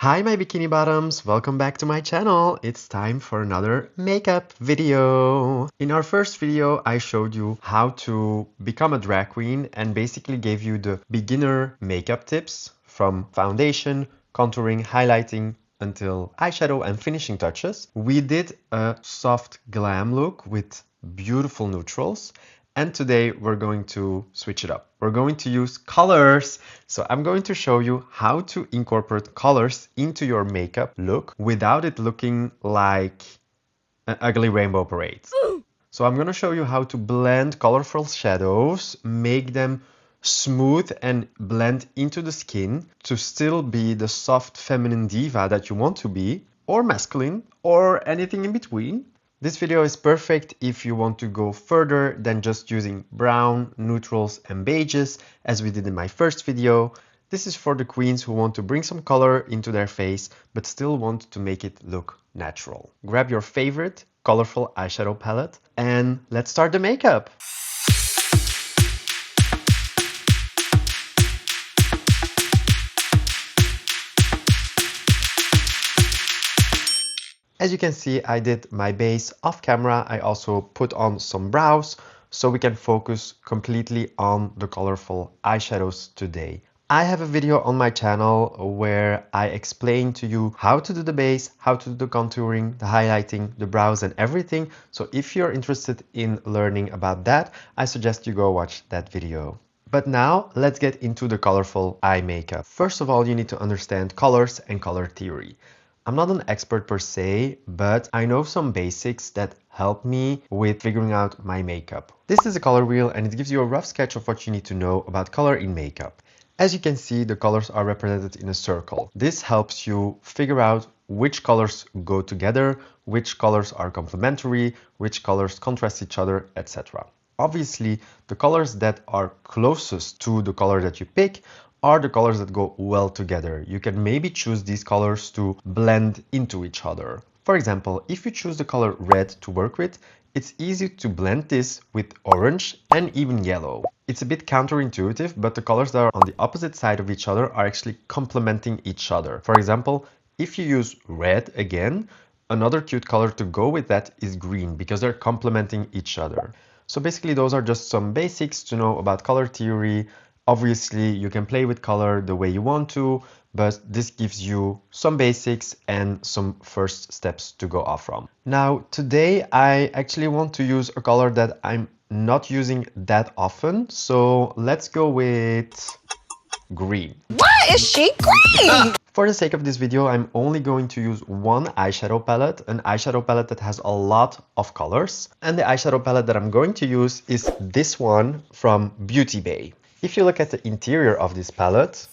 Hi my bikini bottoms, welcome back to my channel. It's time for another makeup video. In our first video, I showed you how to become a drag queen and basically gave you the beginner makeup tips from foundation, contouring, highlighting, until eyeshadow and finishing touches. We did a soft glam look with beautiful neutrals. And today we're going to switch it up. We're going to use colors. So I'm going to show you how to incorporate colors into your makeup look without it looking like an ugly rainbow parade. So I'm going to show you how to blend colorful shadows, make them smooth and blend into the skin to still be the soft feminine diva that you want to be, or masculine, or anything in between. This video is perfect if you want to go further than just using brown, neutrals and beiges as we did in my first video. This is for the queens who want to bring some color into their face but still want to make it look natural. Grab your favorite colorful eyeshadow palette and let's start the makeup. As you can see, I did my base off camera. I also put on some brows so we can focus completely on the colorful eyeshadows today. I have a video on my channel where I explain to you how to do the base, how to do the contouring, the highlighting, the brows and everything. So if you're interested in learning about that, I suggest you go watch that video. But now let's get into the colorful eye makeup. First of all, you need to understand colors and color theory. I'm not an expert per se, but I know some basics that help me with figuring out my makeup. This is a color wheel and it gives you a rough sketch of what you need to know about color in makeup. As you can see, the colors are represented in a circle. This helps you figure out which colors go together, which colors are complementary, which colors contrast each other, etc. Obviously, the colors that are closest to the color that you pick are the colors that go well together. You can maybe choose these colors to blend into each other. For example, if you choose the color red to work with, it's easy to blend this with orange and even yellow. It's a bit counterintuitive, but the colors that are on the opposite side of each other are actually complementing each other. For example, if you use red again, another cute color to go with that is green because they're complementing each other. So basically those are just some basics to know about color theory. Obviously, you can play with color the way you want to, but this gives you some basics and some first steps to go off from. Now, today I actually want to use a color that I'm not using that often, so let's go with green. Why is she green? For the sake of this video, I'm only going to use one eyeshadow palette, an eyeshadow palette that has a lot of colors. And the eyeshadow palette that I'm going to use is this one from Beauty Bay. If you look at the interior of this palette,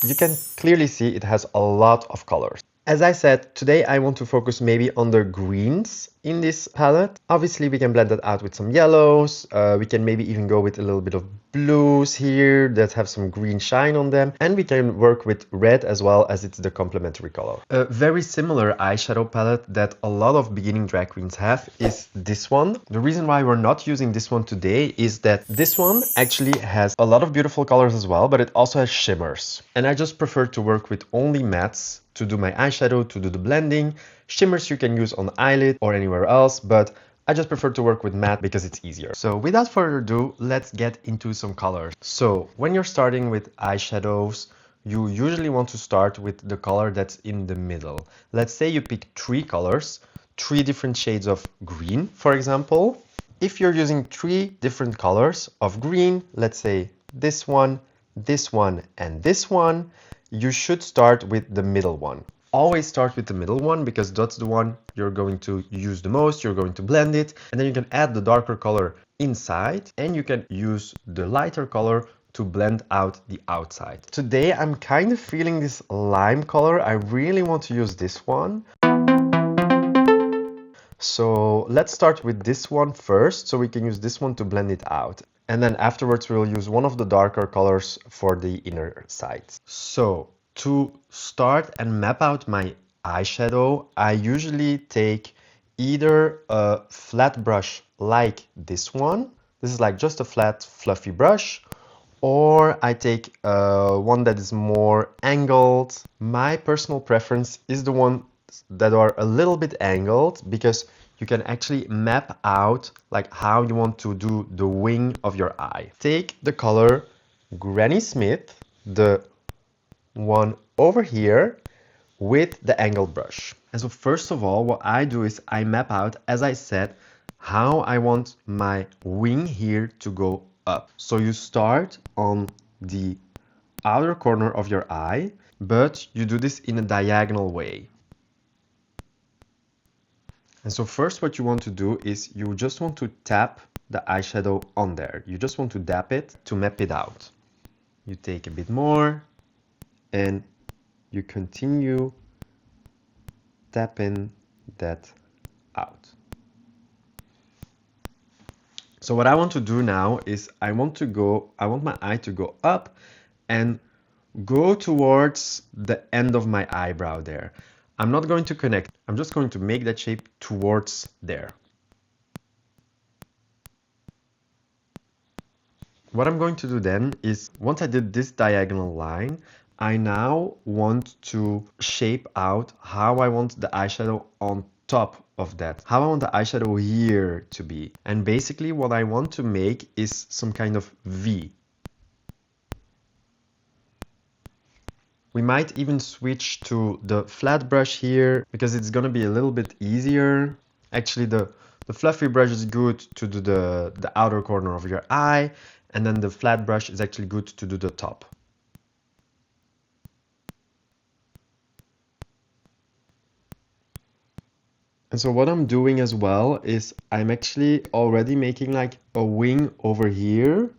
you can clearly see it has a lot of colors. As I said, today I want to focus maybe on the greens in this palette. Obviously, we can blend that out with some yellows. We can maybe even go with a little bit of blues here that have some green shine on them. And we can work with red as well, as it's the complementary color. A very similar eyeshadow palette that a lot of beginning drag queens have is this one. The reason why we're not using this one today is that this one actually has a lot of beautiful colors as well, but it also has shimmers. And I just prefer to work with only mattes to do my eyeshadow, to do the blending. Shimmers you can use on the eyelid or anywhere else, but I just prefer to work with matte because it's easier. So without further ado, let's get into some colors. So when you're starting with eyeshadows, you usually want to start with the color that's in the middle. Let's say you pick 3 colors, 3 different shades of green, for example. If you're using 3 different colors of green, let's say this one, and this one, you should start with the middle one. Always start with the middle one because that's the one you're going to use the most, you're going to blend it, and then you can add the darker color inside and you can use the lighter color to blend out the outside. Today I'm kind of feeling this lime color. I really want to use this one. So let's start with this one first so we can use this one to blend it out. And then afterwards we'll use one of the darker colors for the inner sides. So to start and map out my eyeshadow, I usually take either a flat brush like this one. This is like just a flat fluffy brush, or I take one that is more angled. My personal preference is the ones that are a little bit angled because you can actually map out like how you want to do the wing of your eye. Take the color Granny Smith, the one over here, with the angled brush. And so first of all, what I do is I map out, as I said, how I want my wing here to go up. So you start on the outer corner of your eye, but you do this in a diagonal way. And so first what you want to do is you just want to tap the eyeshadow on there. You just want to dab it to map it out. You take a bit more and you continue tapping that out. So what I want to do now is I want my eye to go up and go towards the end of my eyebrow there. I'm not going to connect, I'm just going to make that shape towards there. What I'm going to do then is, once I did this diagonal line, I now want to shape out how I want the eyeshadow on top of that, how I want the eyeshadow here to be. And basically what I want to make is some kind of V. We might even switch to the flat brush here because it's gonna be a little bit easier. Actually, the fluffy brush is good to do the outer corner of your eye, and then the flat brush is actually good to do the top. And so what I'm doing as well is I'm actually already making like a wing over here.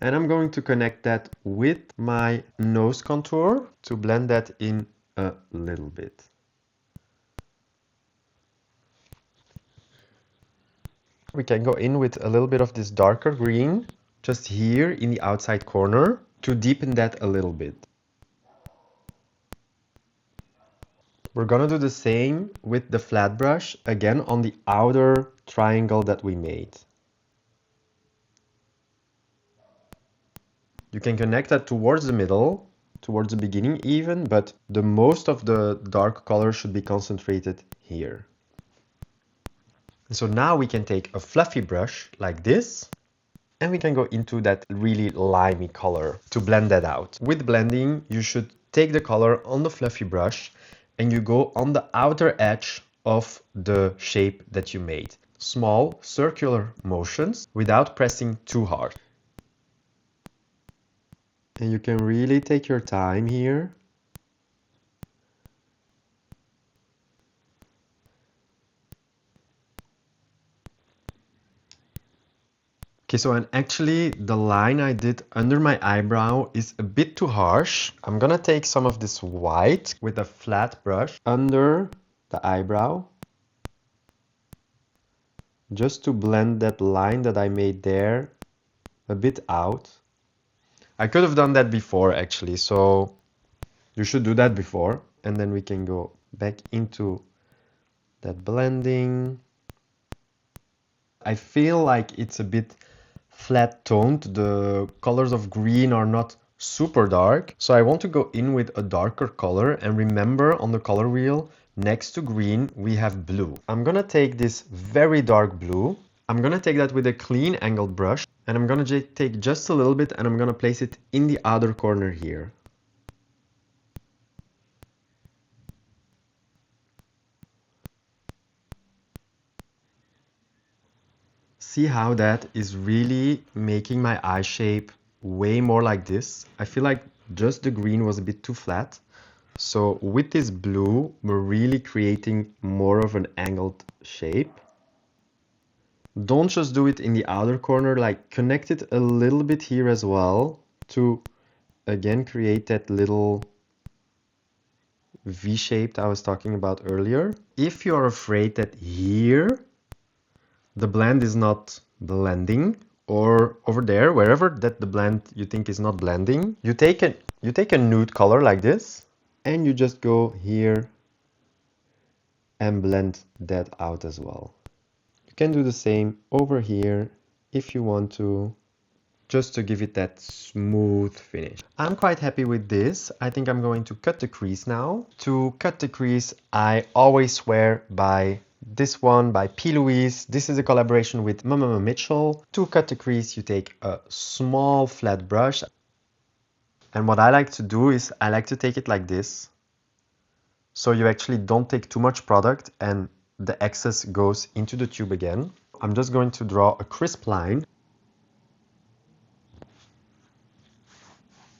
And I'm going to connect that with my nose contour to blend that in a little bit. We can go in with a little bit of this darker green just here in the outside corner to deepen that a little bit. We're gonna do the same with the flat brush, again on the outer triangle that we made. You can connect that towards the middle, towards the beginning even, but the most of the dark color should be concentrated here. And so now we can take a fluffy brush like this, and we can go into that really limey color to blend that out. With blending, you should take the color on the fluffy brush and you go on the outer edge of the shape that you made. Small circular motions without pressing too hard. And you can really take your time here. Okay, so and actually the line I did under my eyebrow is a bit too harsh. I'm gonna take some of this white with a flat brush under the eyebrow, just to blend that line that I made there a bit out. I could have done that before actually, so you should do that before, and then we can go back into that blending. I feel like it's a bit flat toned. The colors of green are not super dark, so I want to go in with a darker color. And remember, on the color wheel next to green we have blue. I'm gonna take this very dark blue, I'm gonna take that with a clean angled brush, and I'm gonna take just a little bit and I'm gonna place it in the outer corner here. See how that is really making my eye shape way more like this. I feel like just the green was a bit too flat. So with this blue, we're really creating more of an angled shape. Don't just do it in the outer corner, like connect it a little bit here as well to again create that little V-shaped I was talking about earlier. If you're afraid that here the blend is not blending, or over there, wherever that the blend you think is not blending, you take a nude color like this, and you just go here and blend that out as well. You can do the same over here if you want to, just to give it that smooth finish. I'm quite happy with this. I think I'm going to cut the crease now. To cut the crease, I always swear by this one by P. Louise. This is a collaboration with Mama Mitchell. To cut the crease, you take a small flat brush. And what I like to do is I like to take it like this. So you actually don't take too much product and the excess goes into the tube again. I'm just going to draw a crisp line.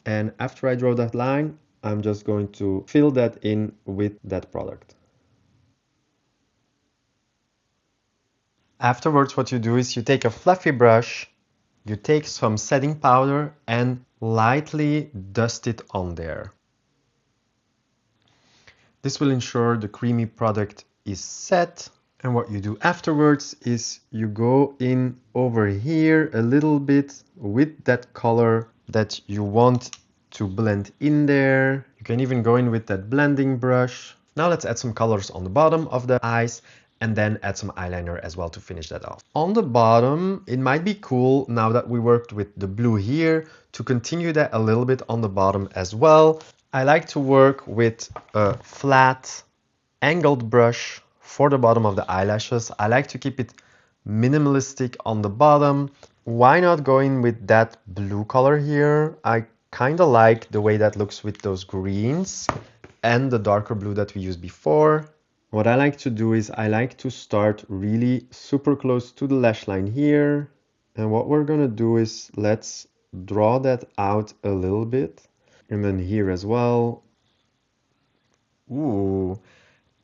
And after I draw that line, I'm just going to fill that in with that product. Afterwards, what you do is you take a fluffy brush, you take some setting powder and lightly dust it on there. This will ensure the creamy product is set. And what you do afterwards is you go in over here a little bit with that color that you want to blend in there. You can even go in with that blending brush. Now let's add some colors on the bottom of the eyes and then add some eyeliner as well to finish that off. On the bottom, it might be cool now that we worked with the blue here to continue that a little bit on the bottom as well. I like to work with a flat angled brush for the bottom of the eyelashes. I like to keep it minimalistic on the bottom. Why not go in with that blue color here? I kind of like the way that looks with those greens and the darker blue that we used before. What I like to do is I like to start really super close to the lash line here. And what we're gonna do is let's draw that out a little bit. And then here as well. Ooh.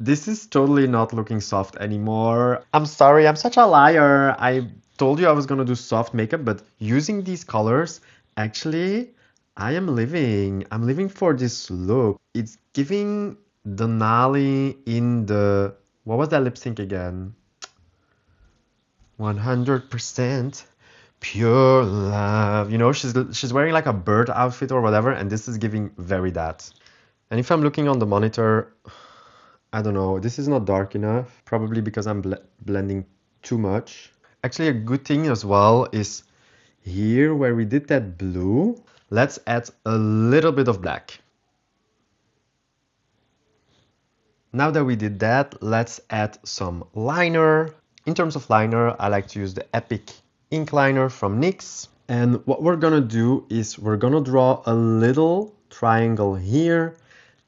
This is totally not looking soft anymore. I'm sorry, I'm such a liar. I told you I was gonna do soft makeup, but using these colors, actually, I'm living for this look. It's giving Denali in the, what was that lip sync again? 100% pure love. You know, she's wearing like a bird outfit or whatever, and this is giving very that. And if I'm looking on the monitor, I don't know, this is not dark enough, probably because I'm blending too much. Actually, a good thing as well is here where we did that blue, let's add a little bit of black. Now that we did that, let's add some liner. In terms of liner, I like to use the Epic ink liner from NYX. And what we're gonna do is we're gonna draw a little triangle here.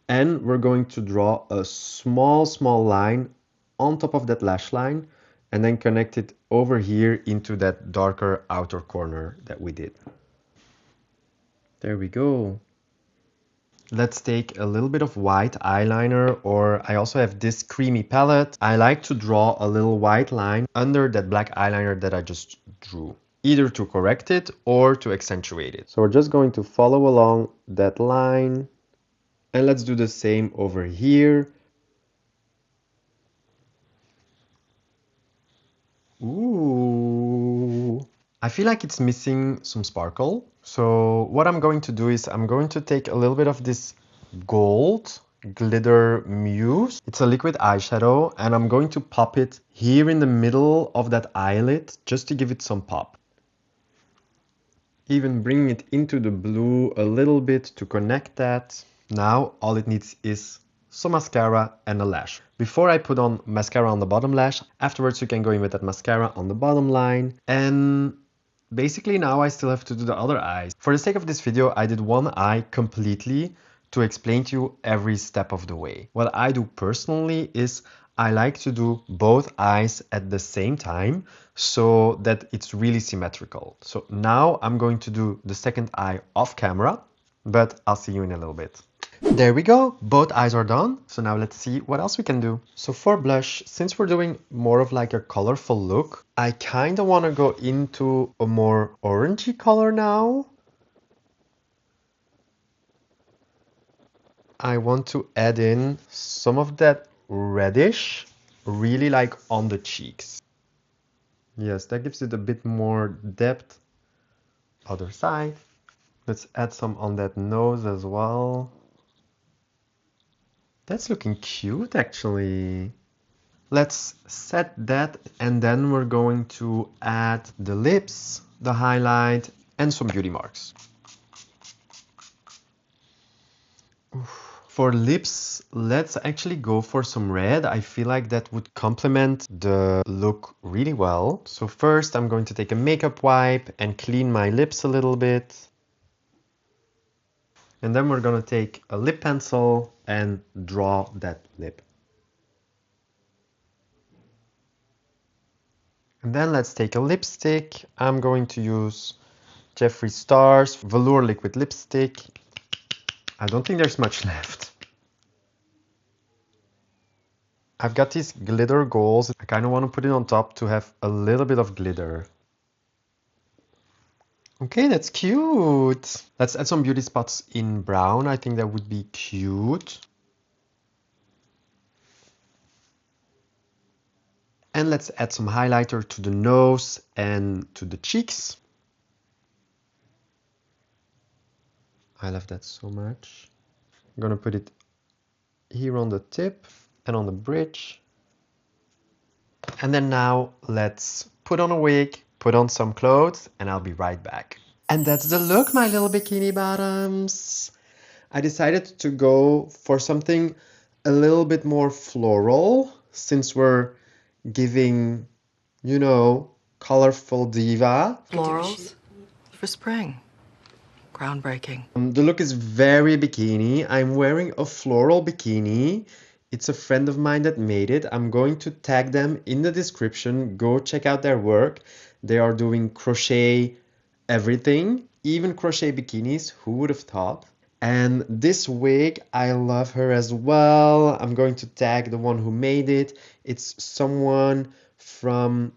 And we're going to draw a small line on top of that lash line and then connect it over here into that darker outer corner that we did. There we go. Let's take a little bit of white eyeliner, or I also have this creamy palette. I like to draw a little white line under that black eyeliner that I just drew, either to correct it or to accentuate it. So we're just going to follow along that line. And let's do the same over here. Ooh. I feel like it's missing some sparkle. So what I'm going to do is I'm going to take a little bit of this gold glitter mousse. It's a liquid eyeshadow and I'm going to pop it here in the middle of that eyelid just to give it some pop. Even bringing it into the blue a little bit to connect that. Now all it needs is some mascara and a lash. Before I put on mascara on the bottom lash, afterwards you can go in with that mascara on the bottom line. And basically now I still have to do the other eyes. For the sake of this video, I did one eye completely to explain to you every step of the way. What I do personally is I like to do both eyes at the same time so that it's really symmetrical. So now I'm going to do the second eye off camera, but I'll see you in a little bit. There we go, both eyes are done. So now let's see what else we can do. So for blush, since we're doing more of like a colorful look, I kind of want to go into a more orangey color now. I want to add in some of that reddish, really like on the cheeks. Yes, that gives it a bit more depth. Other side. Let's add some on that nose as well. That's looking cute, actually. Let's set that, and then we're going to add the lips, the highlight, and some beauty marks. For lips, let's actually go for some red. I feel like that would complement the look really well. So first I'm going to take a makeup wipe and clean my lips a little bit. And then we're going to take a lip pencil and draw that lip. And then let's take a lipstick. I'm going to use Jeffree Star's Velour Liquid Lipstick. I don't think there's much left. I've got these glitter goals. I kind of want to put it on top to have a little bit of glitter. Okay, that's cute. Let's add some beauty spots in brown. I think that would be cute. And let's add some highlighter to the nose and to the cheeks. I love that so much. I'm gonna put it here on the tip and on the bridge. And then now let's put on a wig, put on some clothes, and I'll be right back. And that's the look, my little bikini bottoms. I decided to go for something a little bit more floral since we're giving, you know, colorful diva. Florals for spring. Groundbreaking. The look is very bikini. I'm wearing a floral bikini. It's a friend of mine that made it. I'm going to tag them in the description. Go check out their work. They are doing crochet everything, even crochet bikinis. Who would have thought? And this wig, I love her as well. I'm going to tag the one who made it. It's someone from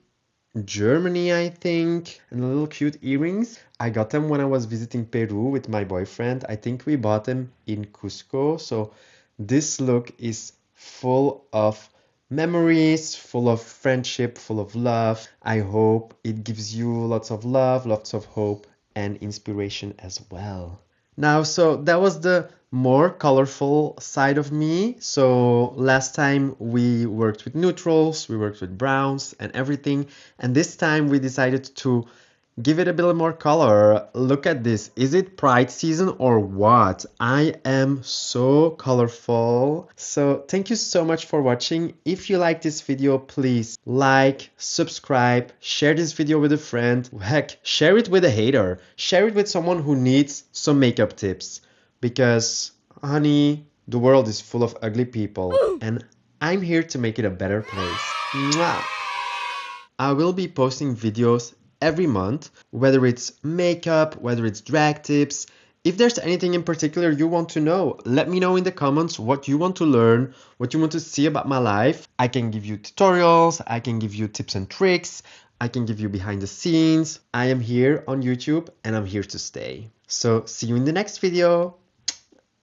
Germany, I think. And the little cute earrings. I got them when I was visiting Peru with my boyfriend. I think we bought them in Cusco. So this look is full of memories, full of friendship, full of love. I hope it gives you lots of love, lots of hope, and inspiration as well. Now, so that was the more colorful side of me. So last time we worked with neutrals, we worked with browns and everything. And this time we decided to give it a bit more color. Look at this. Is it Pride season or what? I am so colorful. So thank you so much for watching. If you like this video, please like, subscribe, share this video with a friend. Heck, share it with a hater. Share it with someone who needs some makeup tips. Because, honey, the world is full of ugly people. And I'm here to make it a better place. Mwah! I will be posting videos every month, whether it's makeup, whether it's drag tips. If there's anything in particular you want to know, let me know in the comments what you want to learn, what you want to see about my life. I can give you tutorials, I can give you tips and tricks, I can give you behind the scenes. I am here on YouTube and I'm here to stay. So see you in the next video.